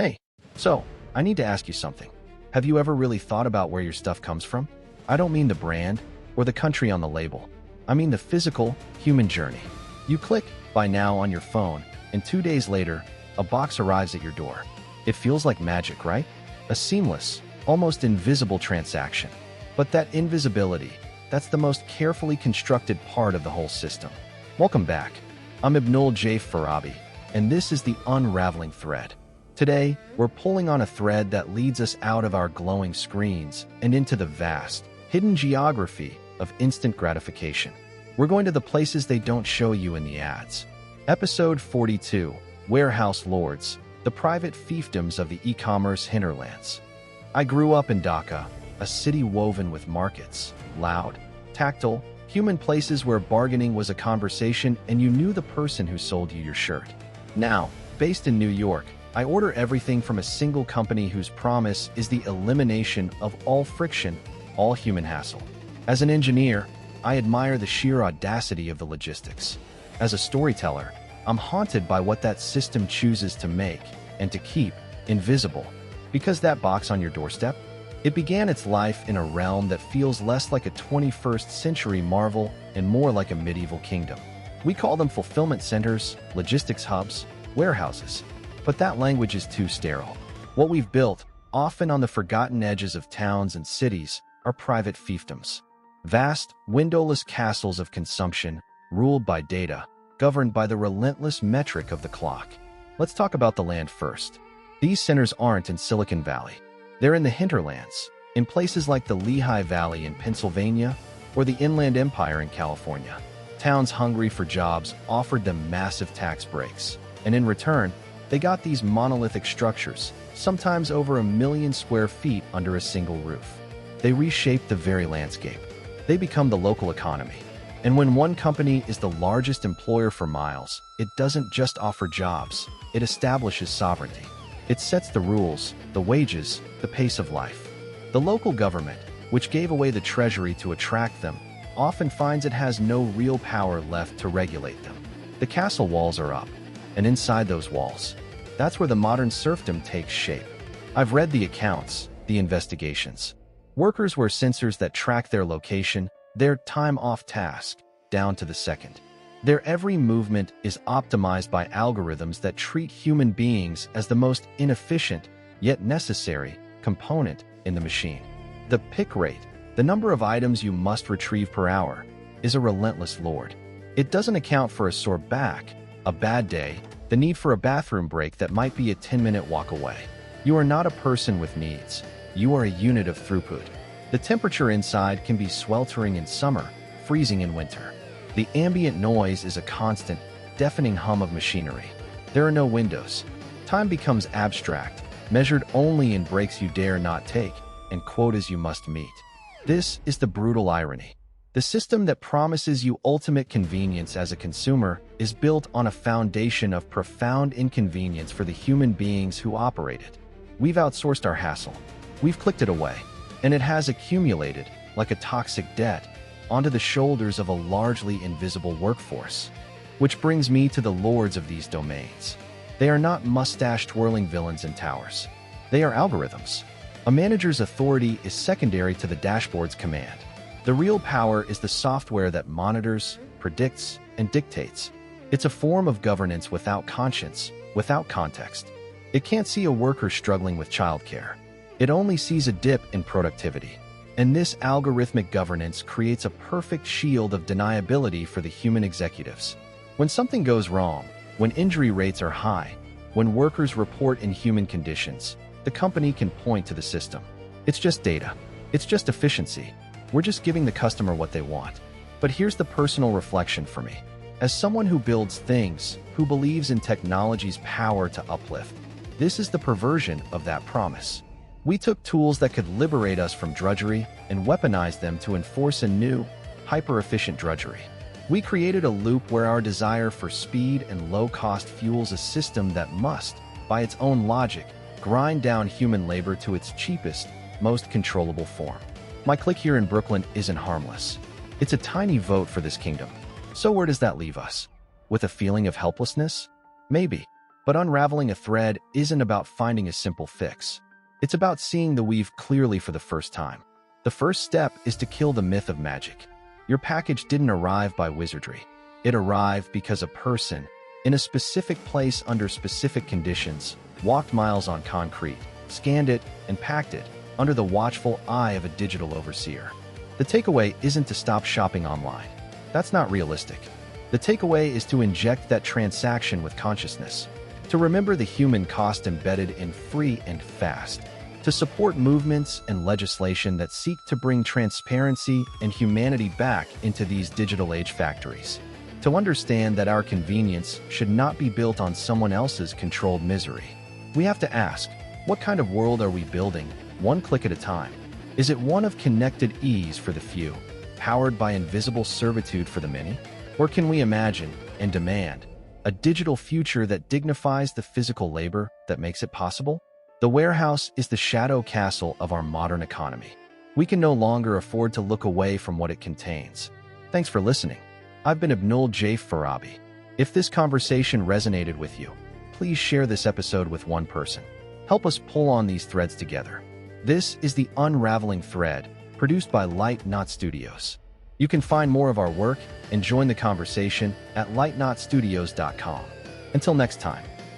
Hey, so, I need to ask you something. Have you ever really thought about where your stuff comes from? I don't mean the brand or the country on the label. I mean the physical, human journey. You click buy now on your phone, and 2 days later, a box arrives at your door. It feels like magic, right? A seamless, almost invisible transaction. But that invisibility, that's the most carefully constructed part of the whole system. Welcome back. I'm Ibnul Jaif Farabi, and this is the Unraveling Thread. Today, we're pulling on a thread that leads us out of our glowing screens and into the vast, hidden geography of instant gratification. We're going to the places they don't show you in the ads. Episode 42, Warehouse Lords, the private fiefdoms of the e-commerce hinterlands. I grew up in Dhaka, a city woven with markets, loud, tactile, human places where bargaining was a conversation and you knew the person who sold you your shirt. Now, based in New York, I order everything from a single company whose promise is the elimination of all friction, all human hassle. As an engineer, I admire the sheer audacity of the logistics. As a storyteller, I'm haunted by what that system chooses to make and to keep invisible. Because that box on your doorstep, it began its life in a realm that feels less like a 21st century marvel and more like a medieval kingdom. We call them fulfillment centers, logistics hubs, warehouses. But that language is too sterile. What we've built, often on the forgotten edges of towns and cities, are private fiefdoms. Vast, windowless castles of consumption, ruled by data, governed by the relentless metric of the clock. Let's talk about the land first. These centers aren't in Silicon Valley. They're in the hinterlands, in places like the Lehigh Valley in Pennsylvania or the Inland Empire in California. Towns hungry for jobs offered them massive tax breaks, and in return, they got these monolithic structures, sometimes over 1 million square feet under a single roof. They reshape the very landscape. They become the local economy. And when one company is the largest employer for miles, it doesn't just offer jobs, it establishes sovereignty. It sets the rules, the wages, the pace of life. The local government, which gave away the treasury to attract them, often finds it has no real power left to regulate them. The castle walls are up, and inside those walls, that's where the modern serfdom takes shape. I've read the accounts, the investigations. Workers wear sensors that track their location, their time off task, down to the second. Their every movement is optimized by algorithms that treat human beings as the most inefficient, yet necessary, component in the machine. The pick rate, the number of items you must retrieve per hour, is a relentless lord. It doesn't account for a sore back, a bad day, the need for a bathroom break that might be a 10-minute walk away. You are not a person with needs. You are a unit of throughput. The temperature inside can be sweltering in summer, freezing in winter. The ambient noise is a constant, deafening hum of machinery. There are no windows. Time becomes abstract, measured only in breaks you dare not take and quotas you must meet. This is the brutal irony. The system that promises you ultimate convenience as a consumer is built on a foundation of profound inconvenience for the human beings who operate it. We've outsourced our hassle. We've clicked it away, and it has accumulated, like a toxic debt, onto the shoulders of a largely invisible workforce. Which brings me to the lords of these domains. They are not mustache-twirling villains in towers. They are algorithms. A manager's authority is secondary to the dashboard's command. The real power is the software that monitors, predicts, and dictates. It's a form of governance without conscience, without context. It can't see a worker struggling with childcare. It only sees a dip in productivity. And this algorithmic governance creates a perfect shield of deniability for the human executives. When something goes wrong, when injury rates are high, when workers report inhuman conditions, the company can point to the system. It's just data. It's just efficiency. We're just giving the customer what they want. But here's the personal reflection for me. As someone who builds things, who believes in technology's power to uplift, this is the perversion of that promise. We took tools that could liberate us from drudgery and weaponized them to enforce a new, hyper-efficient drudgery. We created a loop where our desire for speed and low cost fuels a system that must, by its own logic, grind down human labor to its cheapest, most controllable form. My click here in Brooklyn isn't harmless. It's a tiny vote for this kingdom. So where does that leave us? With a feeling of helplessness? Maybe. But unraveling a thread isn't about finding a simple fix. It's about seeing the weave clearly for the first time. The first step is to kill the myth of magic. Your package didn't arrive by wizardry. It arrived because a person, in a specific place under specific conditions, walked miles on concrete, scanned it, and packed it under the watchful eye of a digital overseer. The takeaway isn't to stop shopping online. That's not realistic. The takeaway is to inject that transaction with consciousness, to remember the human cost embedded in free and fast, to support movements and legislation that seek to bring transparency and humanity back into these digital age factories, to understand that our convenience should not be built on someone else's controlled misery. We have to ask, what kind of world are we building, one click at a time? Is it one of connected ease for the few, powered by invisible servitude for the many? Or can we imagine and demand a digital future that dignifies the physical labor that makes it possible? The warehouse is the shadow castle of our modern economy. We can no longer afford to look away from what it contains. Thanks for listening. I've been Ibnul Jaif Farabi. If this conversation resonated with you, please share this episode with one person. Help us pull on these threads together. This is the Unraveling Thread, produced by Light Knot Studios. You can find more of our work and join the conversation at lightknotstudios.com. Until next time.